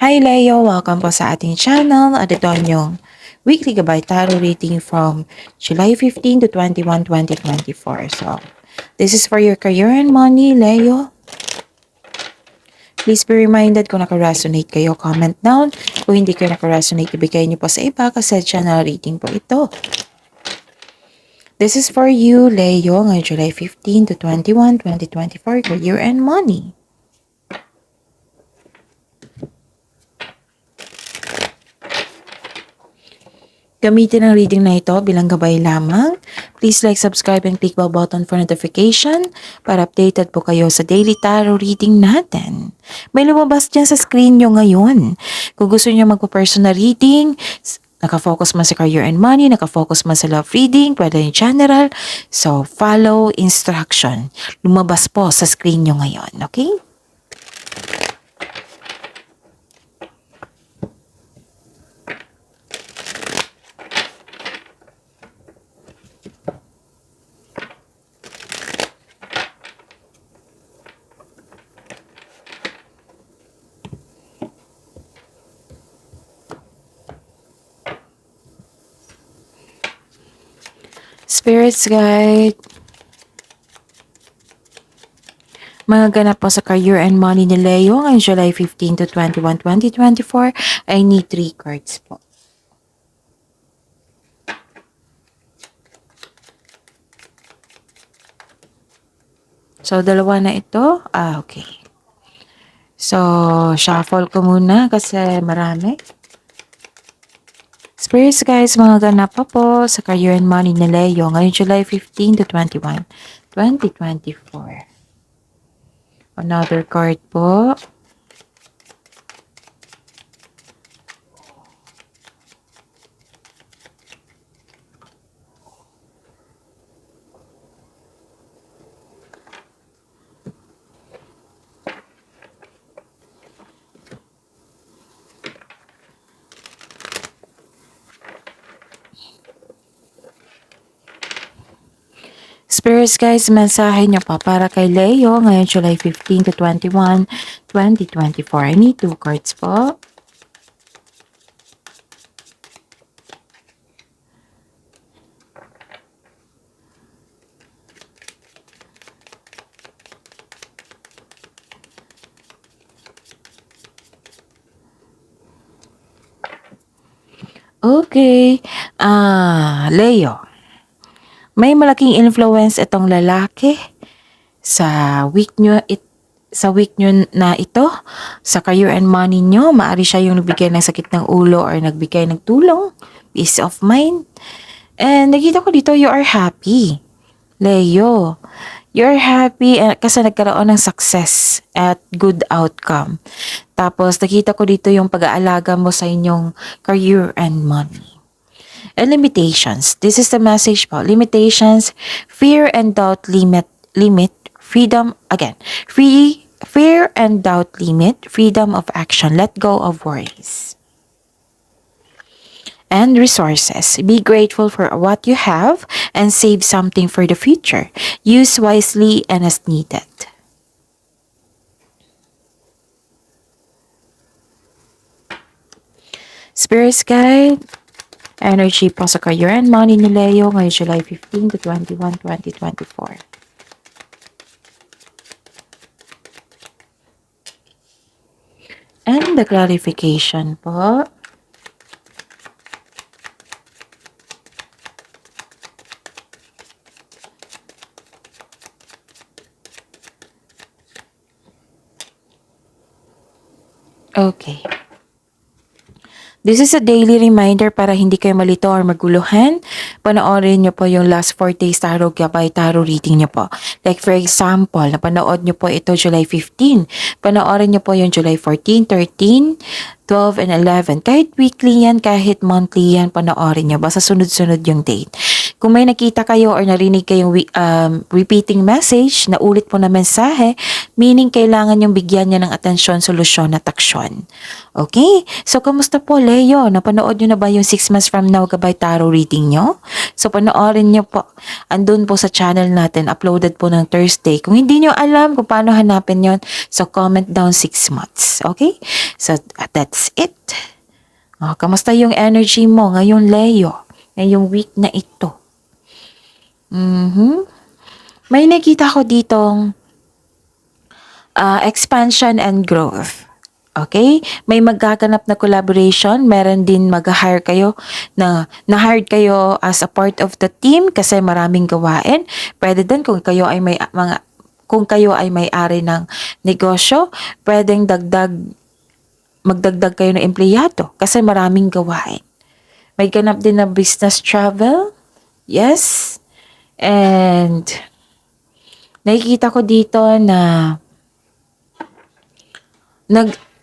Hi Leo! Welcome po sa ating channel at ito ang inyong weekly gabay tarot reading from July 15 to 21, 2024. So, this is for your career and money, Leo. Please be reminded kung naka-resonate kayo, comment down. Kung hindi kayo naka-resonate, ibigay niyo po sa iba kasi channel reading po ito. This is for you, Leo, ngayong July 15 to 21, 2024, career and money. Gamitin ang reading na ito bilang gabay lamang. Please like, subscribe, and click bell button for notification para updated po kayo sa daily tarot reading natin. May lumabas dyan sa screen nyo ngayon. Kung gusto nyo magpa-personal reading, nakafocus man sa career and money, nakafocus man sa love reading, pwede yung general. So, follow instruction. Lumabas po sa screen nyo ngayon, okay? Spirits Guide. Mga ganap po sa career and money ni Leo ngayong July 15 to 21, 2024. I need 3 cards po. So, dalawa na ito. Okay. So, shuffle ko muna kasi marami. Spirits guys, mga ganap pa po sa career and money ni Leo ngayong July 15 to 21, 2024. Another card po. Spirits guys, mensahe nyo pa para kay Leo ngayon July 15 to 21, 2024. I need 2 cards po. Okay. Leo. May malaking influence itong lalaki sa week nyo na ito, sa career and money nyo. Maari siya yung nagbigay ng sakit ng ulo or nagbigay ng tulong, peace of mind. And nakita ko dito, you are happy, Leo. You're happy kasi nagkaroon ng success at good outcome. Tapos nakita ko dito yung pag-aalaga mo sa inyong career and money. And limitations. This is the message po. Limitations, fear and doubt limit, freedom, again, fear and doubt limit, freedom of action, let go of worries. And resources. Be grateful for what you have and save something for the future. Use wisely and as needed. Spirits Guide. Energy po sa career and money ni Leo ngayong July 15 to 21, 2024. And the clarification po. Okay. This is a daily reminder para hindi kayo malito or maguluhan. Panoorin nyo po yung last 4 days tarot gabay tarot reading nyo po. Like for example, napanood nyo po ito July 15. Panoorin nyo po yung July 14, 13, 12, and 11. Kahit weekly yan, kahit monthly yan, panoorin nyo. Basta sunod-sunod yung date. Kung may nakita kayo or narinig kayong repeating message na ulit po na mensahe, meaning kailangan yung bigyan niya ng atensyon, solusyon at aksyon. Okay? So, kamusta po, Leo? Napanood nyo na ba yung 6 months from now gabay tarot reading nyo? So, panoorin nyo po. Andun po sa channel natin, uploaded po ng Thursday. Kung hindi nyo alam kung paano hanapin yon, so comment down 6 months. Okay? So, that's it. Kamusta yung energy mo ngayon, Leo? Ngayong week na ito. May nakita ko ditong expansion and growth. Okay? May magaganap na collaboration. Meron din mag-hire kayo na-hired kayo as a part of the team kasi maraming gawain. Pwede din kung kayo ay may-ari ng negosyo, pwedeng magdagdag kayo ng empleyado kasi maraming gawain. May ganap din na business travel. Yes. And nakikita ko dito na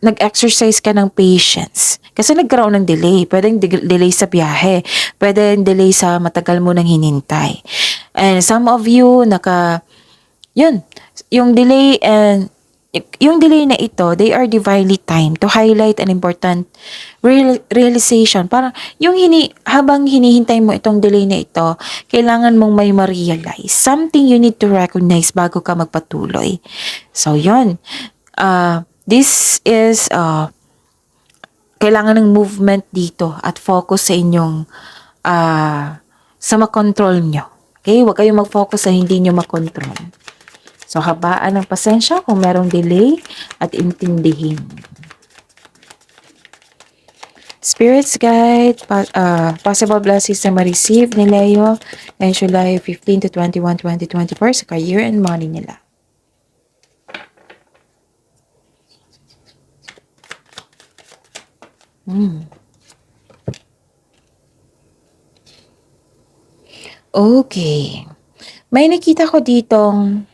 nag-exercise ka ng patience. Kasi nagkaroon ng delay. Pwedeng delay sa biyahe. Pwedeng delay sa matagal mo nang hinintay. And some of you, yung delay na ito, they are divinely timed to highlight an important realization. Parang habang hinihintay mo itong delay na ito, kailangan mong may ma-realize. Something you need to recognize bago ka magpatuloy. So, yun. This is, kailangan ng movement dito at focus sa inyong, sa makontrol nyo. Okay? Huwag kayong mag-focus sa hindi nyo makontrol. So, habaan ng pasensya kung merong delay at intindihin. Spirits guide, possible blessings na ma-receive ni Leo and July 15 to 21, 2024 sa career and money nila. Okay. May nakita ko ditong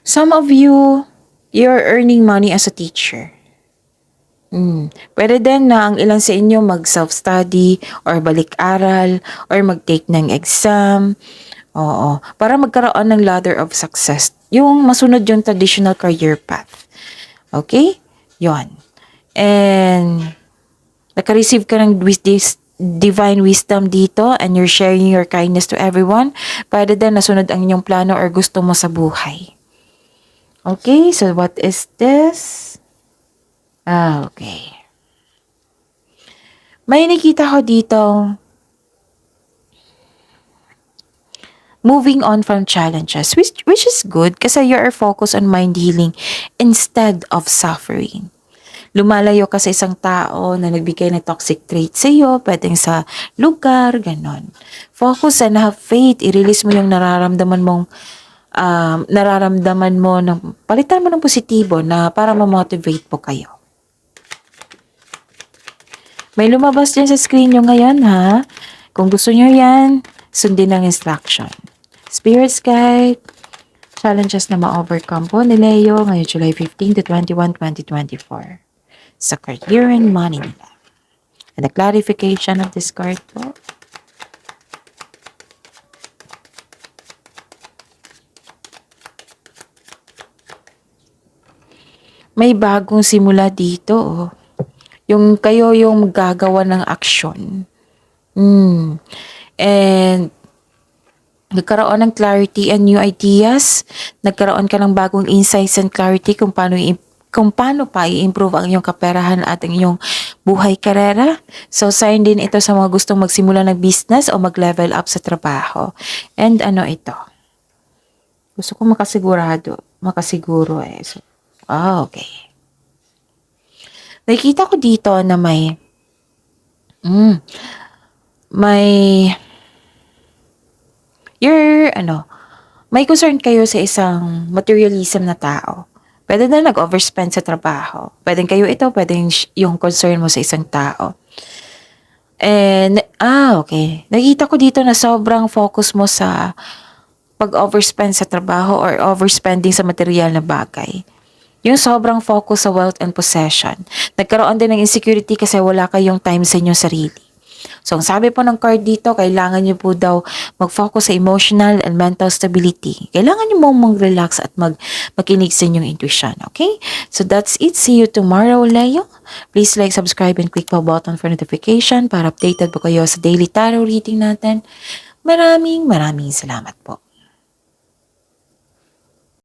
some of you, you're earning money as a teacher. Pwede din na ang ilan sa inyo mag-self-study or balik-aral or mag-take ng exam. Oo. Para magkaroon ng ladder of success. Yung masunod yung traditional career path. Okay? Yon. And naka-receive ka ng this divine wisdom dito and you're sharing your kindness to everyone. Pwede din nasunod ang inyong plano or gusto mo sa buhay. Okay, so what is this? Okay. May nakita ko dito, moving on from challenges, which is good kasi you are focused on mind healing instead of suffering. Lumalayo ka sa isang tao na nagbigay ng toxic trait sa iyo, pwedeng sa lugar, ganon. Focus and have faith. I-release mo yung nararamdaman mo, palitan mo ng positibo na para ma-motivate po kayo. May lumabas din sa screen nyo ngayon, ha? Kung gusto nyo yan, sundin ang instruction. Spirits guide, challenges na ma-overcome po ni Leo ngayong July 15 to 21, 2024. Sa career and money nila. And the clarification of this card po. May bagong simula dito, oh. Yung kayo yung gagawa ng aksyon. And nagkaroon ng clarity and new ideas. Nagkaroon ka ng bagong insights and clarity kung paano pa i-improve ang iyong kaperahan at ang iyong buhay karera. So, sign din ito sa mga gustong magsimula ng business o mag-level up sa trabaho. And ano ito? Gusto ko makasiguro eh. So, okay. Nakikita ko dito na may may concern kayo sa isang materialism na tao. Pwede na nag-overspend sa trabaho. Pwedeng kayo ito, pwedeng yung concern mo sa isang tao. And, okay. Nakita ko dito na sobrang focus mo sa pag-overspend sa trabaho or overspending sa material na bagay. Yung sobrang focus sa wealth and possession. Nagkaroon din ng insecurity kasi wala kayong time sa inyong sarili. So, ang sabi po ng card dito, kailangan nyo po daw mag-focus sa emotional and mental stability. Kailangan nyo mong mag-relax at makinig sa inyong intuition, okay? So, that's it. See you tomorrow, Leo. Please like, subscribe, and click po button for notification para updated po kayo sa daily tarot reading natin. Maraming salamat po.